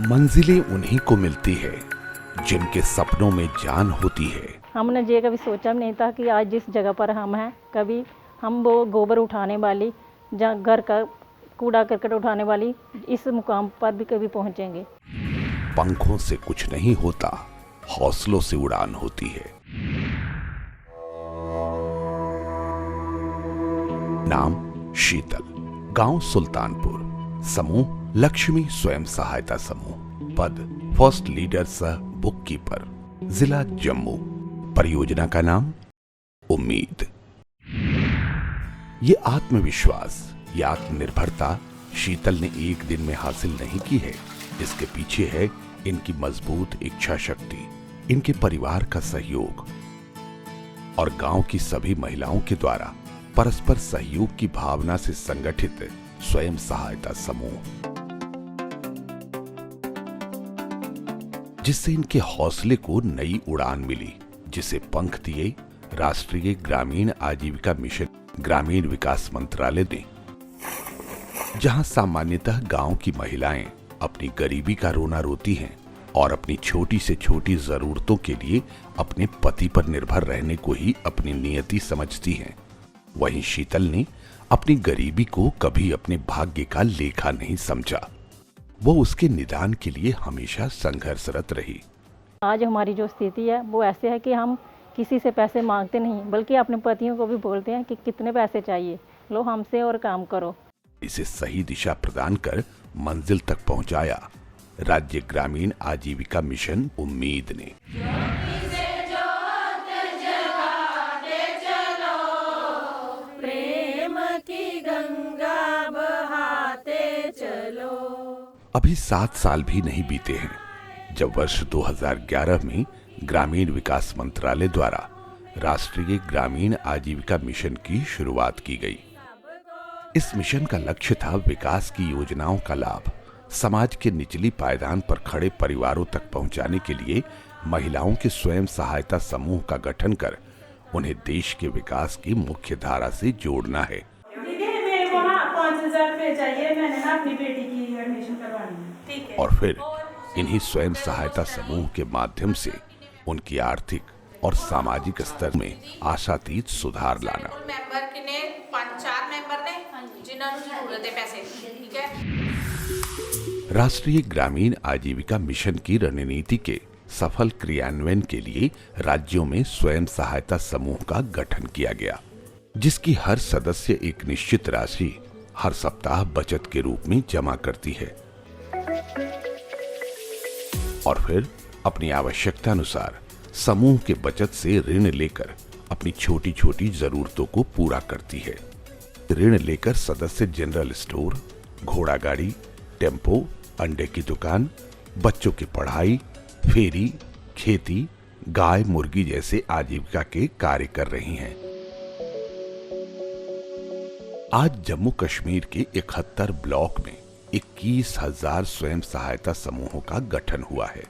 मंजिलें उन्हीं को मिलती है जिनके सपनों में जान होती है। हमने ये कभी सोचा नहीं था कि आज जिस जगह पर हम हैं, कभी हम वो गोबर उठाने वाली, जहाँ घर का कूड़ा करकट उठाने वाली, इस मुकाम पर भी कभी पहुंचेंगे। पंखों से कुछ नहीं होता, हौसलों से उड़ान होती है। नाम शीतल, गांव सुल्तानपुर, समूह लक्ष्मी स्वयं सहायता समूह, पद फर्स्ट लीडर सह बुक कीपर, जिला जम्मू। परियोजना का नाम उम्मीद। ये आत्मविश्वास, ये आत्मनिर्भरता शीतल ने एक दिन में हासिल नहीं की है। इसके पीछे है इनकी मजबूत इच्छा शक्ति, इनके परिवार का सहयोग और गांव की सभी महिलाओं के द्वारा परस्पर सहयोग की भावना से संगठित स्वयं सहायता समूह, जिससे इनके हौसले को नई उड़ान मिली, जिसे पंख दिए राष्ट्रीय ग्रामीण आजीविका मिशन ग्रामीण विकास मंत्रालय ने, जहां सामान्यतः गांव की महिलाएं अपनी गरीबी का रोना रोती हैं और अपनी छोटी से छोटी जरूरतों के लिए अपने पति पर निर्भर रहने को ही अपनी नियति समझती हैं। वहीं शीतल ने अपनी गरीबी को कभी अपने भाग्य का लेखा नहीं समझा। वो उसके निदान के लिए हमेशा संघर्षरत रही। आज हमारी जो स्थिति है वो ऐसे है कि हम किसी से पैसे मांगते नहीं, बल्कि अपने पतियों को भी बोलते हैं कि कितने पैसे चाहिए, लो हमसे और काम करो। इसे सही दिशा प्रदान कर मंजिल तक पहुंचाया राज्य ग्रामीण आजीविका मिशन उम्मीद ने। अभी 7 साल भी नहीं बीते हैं जब वर्ष 2011 में ग्रामीण विकास मंत्रालय द्वारा राष्ट्रीय ग्रामीण आजीविका मिशन की शुरुआत की गई। इस मिशन का लक्ष्य था विकास की योजनाओं का लाभ समाज के निचली पायदान पर खड़े परिवारों तक पहुंचाने के लिए महिलाओं के स्वयं सहायता समूह का गठन कर उन्हें देश के विकास की मुख्य धारा से जोड़ना है। और फिर इन्हीं स्वयं सहायता समूह के माध्यम से उनकी आर्थिक और सामाजिक स्तर में आशातीत सुधार लाना। राष्ट्रीय ग्रामीण आजीविका मिशन की रणनीति के सफल क्रियान्वयन के लिए राज्यों में स्वयं सहायता समूह का गठन किया गया, जिसकी हर सदस्य एक निश्चित राशि हर सप्ताह बचत के रूप में जमा करती है और फिर अपनी आवश्यकता अनुसार समूह के बचत से ऋण लेकर अपनी छोटी छोटी जरूरतों को पूरा करती है। ऋण लेकर सदस्य जनरल स्टोर, घोड़ा गाड़ी, टेम्पो, अंडे की दुकान, बच्चों की पढ़ाई, फेरी, खेती, गाय मुर्गी जैसे आजीविका के कार्य कर रही हैं। आज जम्मू कश्मीर के 71 ब्लॉक में 21,000 स्वयं सहायता समूहों का गठन हुआ है।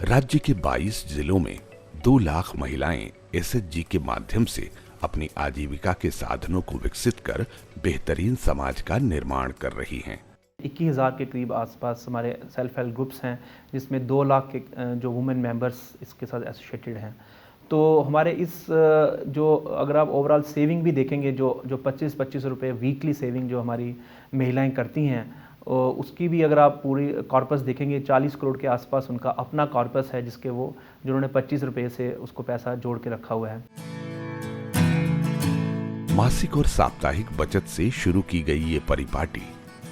राज्य के 22 जिलों में 2 लाख महिलाएं एसएचजी के माध्यम से अपनी आजीविका के साधनों को विकसित कर बेहतरीन समाज का निर्माण कर रही हैं। 21,000 के करीब आसपास हमारे सेल्फ हेल्प ग्रुप्स हैं, जिसमें 2 लाख के जो वुमेन मेंबर्स इसके साथ एसोसिएटेड हैं। तो हमारे इस जो अगर आप ओवरऑल सेविंग भी देखेंगे, जो 25-25 रुपये वीकली सेविंग जो हमारी महिलाएं करती हैं, उसकी भी अगर आप पूरी कॉर्पस देखेंगे 40 करोड़ के आसपास उनका अपना कॉर्पस है, जिसके जिन्होंने 25 रुपये से उसको पैसा जोड़ के रखा हुआ है। मासिक और साप्ताहिक बचत से शुरू की गई ये परिपाटी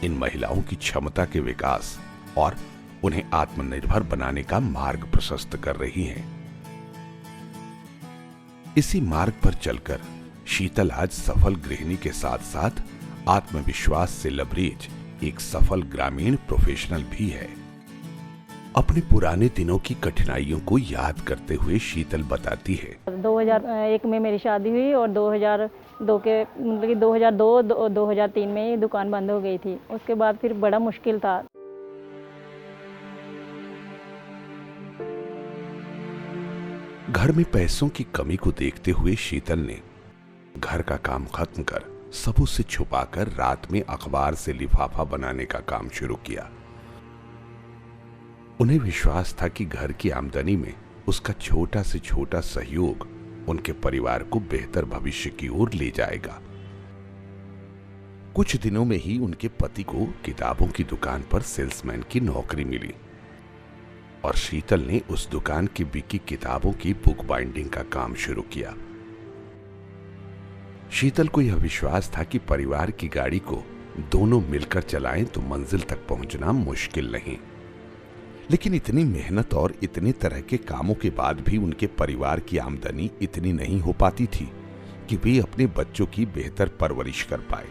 इन महिलाओं की क्षमता के विकास और उन्हें आत्मनिर्भर बनाने का मार्ग प्रशस्त कर रही हैं। इसी मार्ग पर चलकर शीतल आज सफल गृहिणी के साथ साथ आत्मविश्वास से लबरेज एक सफल ग्रामीण प्रोफेशनल भी है। अपने पुराने दिनों की कठिनाइयों को याद करते हुए शीतल बताती है, 2001 में मेरी शादी हुई और 2002 के मतलब कि 2002-2003 में ये दुकान बंद हो गई थी। उसके बाद फिर बड़ा मुश्किल था। घर में पैसों की कमी को देखते हुए शीतल ने घर का काम खत्म कर सबूत से छुपाकर रात में अखबार से लिफाफा बनाने का काम शुरू किया। उन्हें विश्वास था कि घर की आमदनी में उसका छोटा से छोटा सहयोग उनके परिवार को बेहतर भविष्य की ओर ले जाएगा। कुछ दिनों में ही उनके पति को किताबों की दुकान पर सेल्समैन की नौकरी मिली और शीतल ने उस दुकान की बिकी किताबों की बुक बाइंडिंग का काम शुरू किया। शीतल को यह विश्वास था कि परिवार की गाड़ी को दोनों मिलकर चलाएं तो मंजिल तक पहुंचना मुश्किल नहीं। लेकिन इतनी मेहनत और इतने तरह के कामों के बाद भी उनके परिवार की आमदनी इतनी नहीं हो पाती थी कि वे अपने बच्चों की बेहतर परवरिश कर पाए।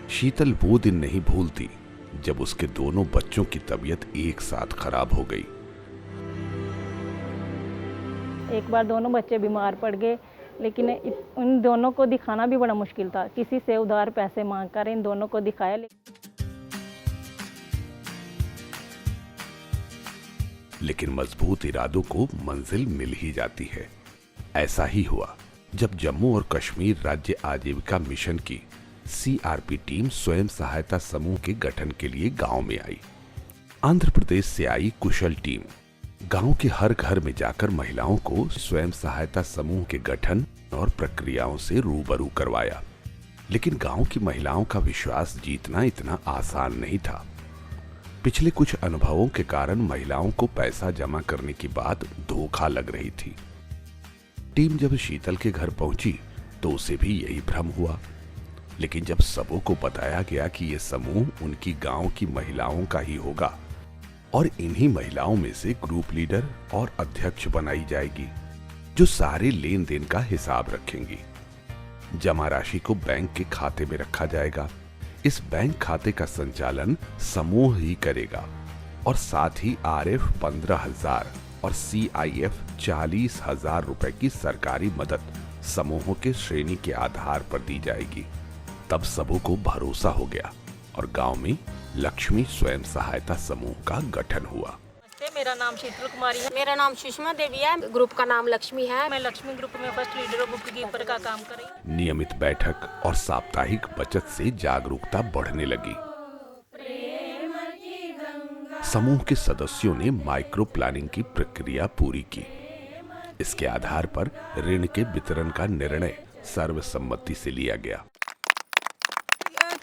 शीतल वो दिन नहीं भूलती जब उसके दोनों बच्चों की तबीयत एक साथ खराब हो गई। एक बार दोनों बच्चे बीमार पड़ गए, लेकिन उन दोनों को दिखाना भी बड़ा मुश्किल था। किसी से उधार पैसे मांगकर इन दोनों को दिखाया। लेकिन मजबूत इरादों को मंजिल मिल ही जाती है। ऐसा ही हुआ जब जम्मू और कश्मीर राज्य आजीविका मिशन की CRP टीम स्वयं सहायता समूह के गठन के लिए गांव में आई। आंध्र प्रदेश से आई कुशल टीम गांव के हर घर में जाकर महिलाओं को स्वयं सहायता समूह के गठन और प्रक्रियाओं से रूबरू करवाया। लेकिन गांव की महिलाओं का विश्वास जीतना इतना आसान नहीं था। पिछले कुछ अनुभवों के कारण महिलाओं को पैसा जमा करने की बात धोखा लग रही थी। टीम जब शीतल के घर पहुंची तो उसे भी यही भ्रम हुआ। लेकिन जब सबों को बताया गया कि यह समूह उनकी गांव की महिलाओं का ही होगा और इन्हीं महिलाओं में से ग्रुप लीडर और अध्यक्ष बनाई जाएगी जो सारे लेन देन का हिसाब रखेंगी। जमा राशि को बैंक के खाते में रखा जाएगा। इस बैंक खाते का संचालन समूह ही करेगा और साथ ही RF 15,000 और CIF 40,000 रुपए की सरकारी मदद समूहों के श्रेणी के आधार पर दी जाएगी। तब सबों को भरोसा हो गया और गांव में लक्ष्मी स्वयं सहायता समूह का गठन हुआ। मेरा नाम शीतल कुमारी है। मेरा नाम सुषमा देवी है। ग्रुप का नाम लक्ष्मी है। मैं लक्ष्मी ग्रुप में फर्स्ट लीडर और बुक कीपर का काम कर रही हूँ। नियमित बैठक और साप्ताहिक बचत से जागरूकता बढ़ने लगी। समूह के सदस्यों ने माइक्रो प्लानिंग की प्रक्रिया पूरी की। इसके आधार पर ऋण के वितरण का निर्णय सर्वसम्मति से लिया गया।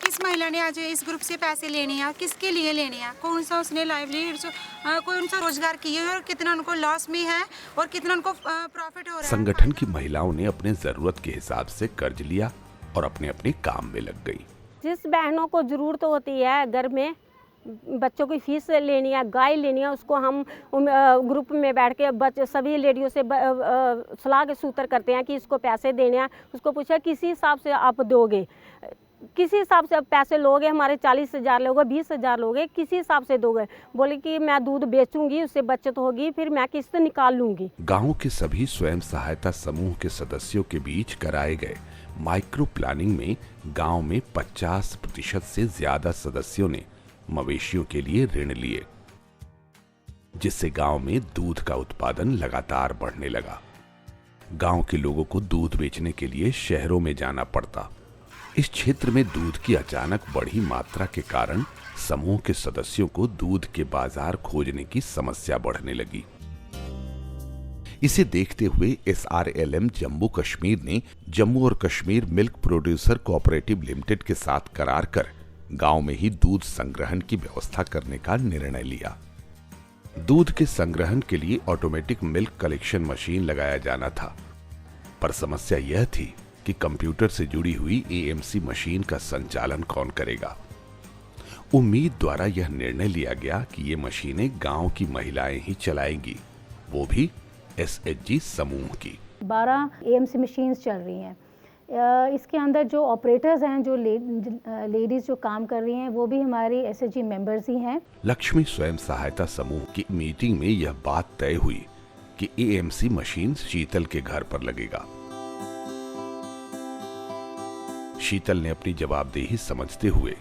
किस महिला ने आज इस ग्रुप से पैसे लेने हैं, किसके लिए लेने हैं, कौन सा उसने लाइवलीहुड कौन सा रोजगार किया है और कितना उनको लॉस में है और कितना उनको प्रॉफिट हो रहा है। संगठन की महिलाओं ने अपने जरूरत के हिसाब से कर्ज लिया और अपने अपने काम में लग गई। जिस बहनों को जरूरत होती है, घर में बच्चों की फीस लेनी है, गाय लेनी है, उसको हम ग्रुप में बैठ के सभी लेडियों से सलाह के सूत्र करते हैं कि इसको पैसे देने हैं। उसको पूछा किसी हिसाब से आप दोगे, किसी हिसाब से आप पैसे लोगे, हमारे 40,000 लोगे, 20,000 लोगे, किसी हिसाब से दोगे। बोले कि मैं दूध बेचूंगी, उससे बचत होगी, फिर मैं किस्त निकाल लूंगी। गांव के सभी स्वयं सहायता समूह के सदस्यों के बीच कराए गए माइक्रो प्लानिंग में गांव में 50% से ज्यादा सदस्यों ने मवेशियों के लिए ऋण लिए, जिससे गांव में दूध का उत्पादन लगातार बढ़ने लगा। गांव के लोगों को दूध बेचने के लिए शहरों में जाना पड़ता। इस क्षेत्र में दूध की अचानक बढ़ी मात्रा के कारण समूह के सदस्यों को दूध के बाजार खोजने की समस्या बढ़ने लगी। इसे देखते हुए SRLM जम्मू कश्मीर ने जम्मू और Kashmir milk producer cooperative limited के साथ करार कर गांव में ही दूध संग्रहण की व्यवस्था करने का निर्णय लिया। दूध के संग्रहण के लिए ऑटोमेटिक मिल्क कलेक्शन मशीन लगाया जाना था, पर समस्या यह थी कि कंप्यूटर से जुड़ी हुई AMC मशीन का संचालन कौन करेगा। उम्मीद द्वारा यह निर्णय लिया गया कि ये मशीनें गांव की महिलाएं ही चलाएंगी, वो भी SHG समूह की। 12 AMC मशीन्स चल रही हैं। इसके अंदर जो ऑपरेटर्स हैं, जो लेडीज जो काम कर रही हैं, वो भी हमारी SHG मेंबर्स ही हैं। लक्ष्मी स्वयं सहायता समूह की मीटिंग में यह बात तय हुई कि AMC मशीन शीतल के घर पर लगेगा। शीतल ने अपनी जवाबदेही समझते हुए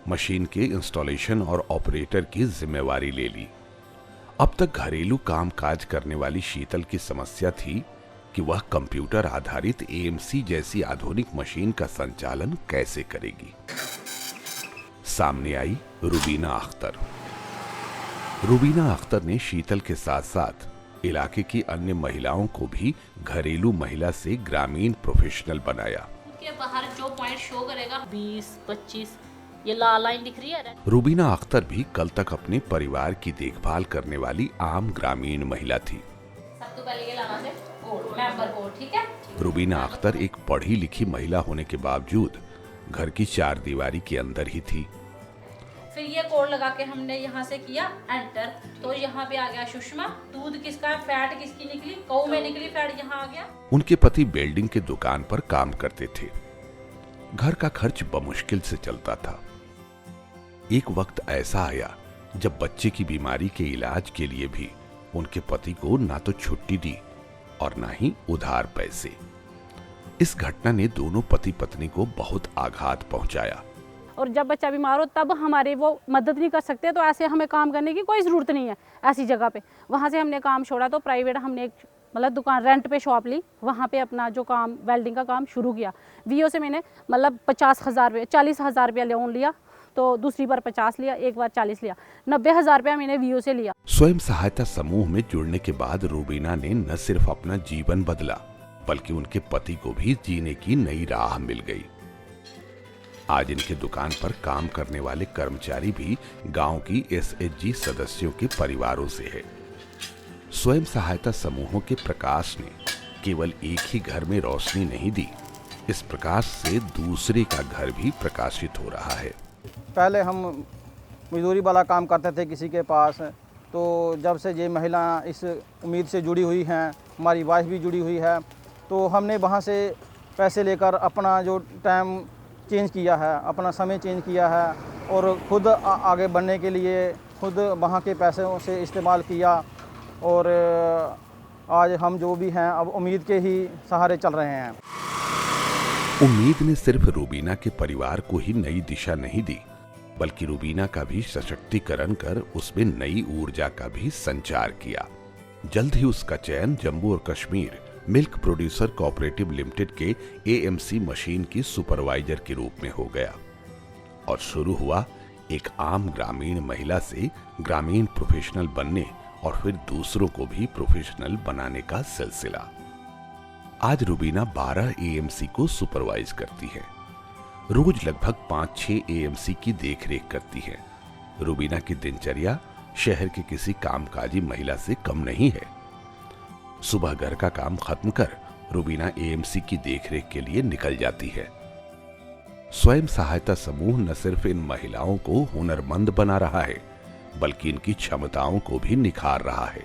मशीन के इंस्टॉलेशन और ऑपरेटर की जिम्मेवारी ले ली। अब तक घरेलू कामकाज करने वाली शीतल की समस्या थी कि वह कंप्यूटर आधारित AMC जैसी आधुनिक मशीन का संचालन कैसे करेगी। सामने आई रुबीना अख्तर। रुबीना अख्तर ने शीतल के साथ साथ इलाके की अन्य महिलाओं को भी घरेलू महिला से ग्रामीण प्रोफेशनल बनाया। के बाहर जो पॉइंट शो करेगा 20-25 ये लाल लाइन दिख रही है। रुबीना अख्तर भी कल तक अपने परिवार की देखभाल करने वाली आम ग्रामीण महिला थी। सबसे पहले ये लाना है कोड, मेंबर कोड, ठीक है। रुबीना अख्तर एक पढ़ी लिखी महिला होने के बावजूद घर की चार दीवारी के अंदर ही थी। फिर ये कोड लगा के हमने यहाँ से किया एंटर, तो यहाँ पे आ गया सुषमा। दूध किसका, फैट किसकी निकली, गऊ में निकली फैट, यहाँ आ गया। उनके पति बिल्डिंग के दुकान पर काम करते थे। घर का खर्च बमुश्किल से चलता था। एक वक्त ऐसा आया जब बच्चे की बीमारी के इलाज के लिए भी उनके पति को ना तो छुट्टी दी और ना ही उधार पैसे। इस घटना ने दोनों पति पत्नी को बहुत आघात पहुंचाया। और जब बच्चा बीमार हो तब हमारे वो मदद नहीं कर सकते, तो ऐसे हमें काम करने की कोई ज़रूरत नहीं है ऐसी जगह पे। वहाँ से हमने काम छोड़ा तो प्राइवेट हमने एक मतलब दुकान रेंट पे शॉप ली, वहाँ पे अपना जो काम वेल्डिंग का काम शुरू किया। वीओ से मैंने मतलब 50,000 रुपये 40,000 रुपया लोन लिया, तो दूसरी बार 50 लिया, एक बार 40 लिया, 90,000 रुपया मैंने वीओ से लिया। स्वयं सहायता समूह में जुड़ने के बाद रुबीना ने न सिर्फ अपना जीवन बदला बल्कि उनके पति को भी जीने की नई राह मिल गई। आज इनके दुकान पर काम करने वाले कर्मचारी भी गांव की एसएचजी सदस्यों के परिवारों से है। स्वयं सहायता समूहों के प्रकाश ने केवल एक ही घर में रोशनी नहीं दी, इस प्रकाश से दूसरे का घर भी प्रकाशित हो रहा है। पहले हम मजदूरी वाला काम करते थे किसी के पास, तो जब से ये महिला इस उम्मीद से जुड़ी हुई हैं, हमारी वाइफ भी जुड़ी हुई है, तो हमने वहाँ से पैसे लेकर अपना जो टाइम चेंज किया है, अपना समय चेंज किया है और ख़ुद आगे बढ़ने के लिए खुद वहाँ के पैसों से इस्तेमाल किया। और आज हम जो भी हैं अब उम्मीद के ही सहारे चल रहे हैं। उम्मीद ने सिर्फ रुबीना के परिवार को ही नई दिशा नहीं दी बल्कि रुबीना का भी सशक्तिकरण कर उसमें नई ऊर्जा का भी संचार किया। जल्द ही उसका चयन जम्मू और Kashmir milk producer cooperative limited के एएमसी मशीन की सुपरवाइजर के रूप में हो गया और शुरू हुआ एक आम ग्रामीण महिला से ग्रामीण प्रोफेशनल बनने और फिर दूसरों को भी प्रोफेशनल बनाने का सिलसिला। आज रुबीना 12 एएमसी को सुपरवाइज करती है। रोज लगभग 5-6 एएमसी की देखरेख करती है। रुबीना की दिनचर्या शहर के किसी कामकाजी महिला से कम नहीं है। सुबह घर का काम खत्म कर रुबीना एएमसी की देखरेख के लिए निकल जाती है। स्वयं सहायता समूह न सिर्फ इन महिलाओं को हुनरमंद बना रहा है बल्कि इनकी क्षमताओं को भी निखार रहा है।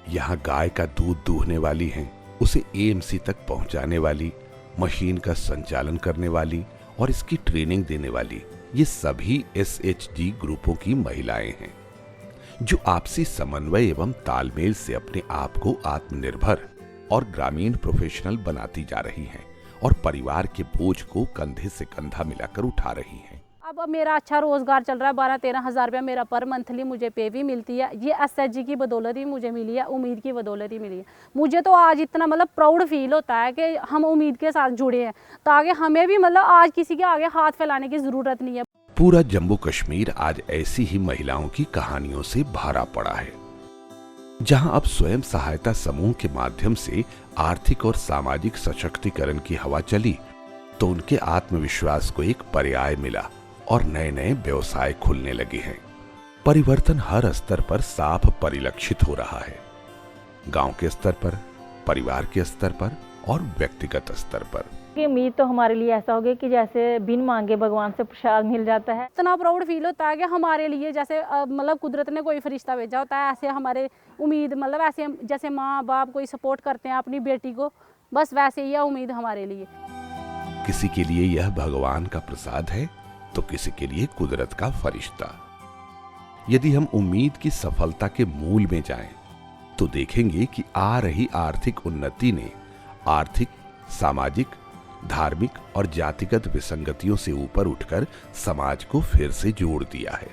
यहाँ गाय का दूध दूहने वाली हैं, उसे एएमसी तक पहुंचाने वाली, मशीन का संचालन करने वाली और इसकी ट्रेनिंग देने वाली, ये सभी एसएचजी ग्रुपों की महिलाएं हैं जो आपसी समन्वय एवं तालमेल से अपने आप को आत्मनिर्भर और ग्रामीण प्रोफेशनल बनाती जा रही हैं और परिवार के बोझ को कंधे से कंधा मिलाकर उठा रही हैं। अब मेरा अच्छा रोजगार चल रहा है, 12-13 हज़ार रुपया मेरा पर मंथली मुझे पे भी मिलती है। ये एसएचजी की बदौलत ही मुझे मिली है, उम्मीद की बदौलत ही मिली है। मुझे तो आज इतना मतलब प्राउड फील होता है कि हम उम्मीद के साथ जुड़े हैं, ताकि हमें भी मतलब आज किसी के आगे हाथ फैलाने की ज़रूरत नहीं है। पूरा जम्मू कश्मीर आज ऐसी ही महिलाओं की कहानियों से भरा पड़ा है, जहां अब स्वयं सहायता समूह के माध्यम से आर्थिक और सामाजिक सशक्तिकरण की हवा चली तो उनके आत्मविश्वास को एक पर्याय मिला और नए नए व्यवसाय खुलने लगे हैं। परिवर्तन हर स्तर पर साफ परिलक्षित हो रहा है, गांव के स्तर पर, परिवार के स्तर पर और व्यक्तिगत स्तर पर। की उम्मीद तो हमारे लिए ऐसा हो गया कि जैसे बिन मांगे भगवान से प्रसाद मिल जाता है। इतना प्राउड फील होता है कि हमारे लिए जैसे मतलब कुदरत ने कोई फरिश्ता भेजा होता है, ऐसे हमारे उम्मीद मतलब ऐसे जैसे माँ बाप कोई सपोर्ट करते हैं अपनी बेटी को, बस वैसे ही है उम्मीद हमारे लिए। किसी के लिए यह भगवान का प्रसाद है तो किसी के लिए कुदरत का फरिश्ता। यदि हम उम्मीद की सफलता के मूल में जाएं, तो देखेंगे कि आ रही आर्थिक उन्नति ने आर्थिक, सामाजिक, धार्मिक और जातिगत विसंगतियों से ऊपर उठकर समाज को फिर से जोड़ दिया है।